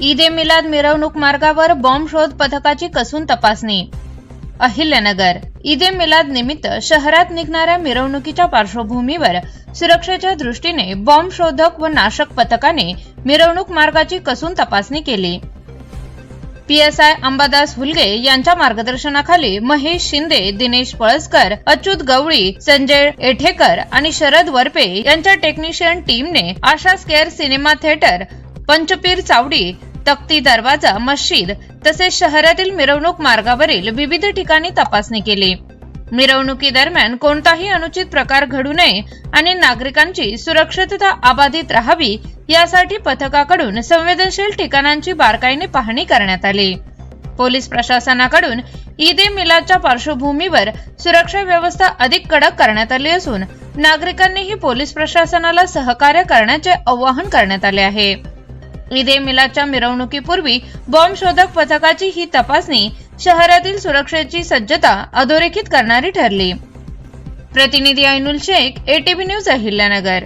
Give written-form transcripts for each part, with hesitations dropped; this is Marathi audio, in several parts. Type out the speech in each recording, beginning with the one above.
ईद ए मिलाद मिरवणूक मार्गावर बॉम्ब शोध पथकाची कसून तपासणी। अहिल्यानगर ईद ए मिलाद निमित्त शहरात निघणाऱ्या मिरवणुकीच्या पार्श्वभूमीवर सुरक्षेच्या दृष्टीने बॉम्ब शोधक व नाशक पथकाने मिरवणूक मार्गाची कसून तपासणी केली। PSI अंबादास हुलगे यांच्या मार्गदर्शनाखाली महेश शिंदे, दिनेश पळसकर, अच्युत गवळी, संजय एठेकर आणि शरद वरपे यांच्या टेक्निशियन टीमने आशा स्क्वेअर सिनेमा थिएटर, पंचपीर चावडी, तख्ती दरवाजा मस्जिद तसेच शहरातील मिरवणूक मार्गावरील विविध ठिकाणी तपासणी केली। मिरवणुकीदरम्यान कोणताही अनुचित प्रकार घडू नये आणि नागरिकांची सुरक्षितता अबाधित राहावी यासाठी पथकाकडून संवेदनशील ठिकाणांची बारकाईने पाहणी करण्यात आली। पोलीस प्रशासनाकडून ईद ए मिलादच्या पार्श्वभूमीवर सुरक्षा व्यवस्था अधिक कडक करण्यात आली असून नागरिकांनीही पोलीस प्रशासनाला सहकार्य करण्याचे आवाहन करण्यात आले आहे। ईद ए मिलादच्या मिरवणुकीपूर्वी बॉम्ब शोधक पथकाची ही तपासणी शहरातील सुरक्षेची सज्जता अधोरेखित करणारी ठरली। प्रतिनिधी Ainul Shaikh, ATV news, Ahilyanagar.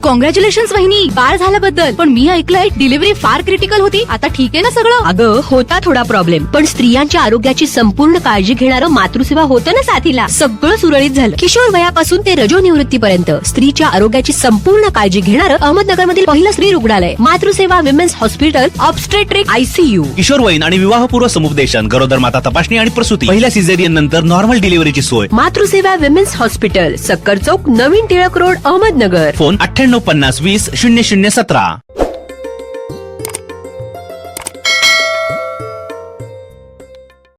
Congratulations वहिनी, बाळ झाल्याबद्दल। पण मी ऐकलंय डिलिव्हरी फार क्रिटिकल होती। आता ठीक आहे ना सगळं? अगं होता थोडा प्रॉब्लेम, पण स्त्रियांच्या आरोग्याची संपूर्ण काळजी घेणारं मातृसेवा होतं ना साथीला। सगळं सुरळीत झालं। किशोर वयापासून ते रजोनिवृत्तीपर्यंत स्त्रीच्या आरोग्याची संपूर्ण काळजी घेणारं अहमदनगर मधील पहिलं स्त्री रुग्णालय Matruseva women's hospital, obstetric ICU, किशोरवयीन आणि विवाहपूर्व समुपदेशन, गरोदर माता तपासणी आणि प्रसूती, पहिल्या सिझेरियन नंतर नॉर्मल डिलिव्हरीची सोय। मातृसेवा विमेन्स हॉस्पिटल, सक्कर चौक, नवीन टिळक रोड, अहमदनगर। फोन 9850 20 0017।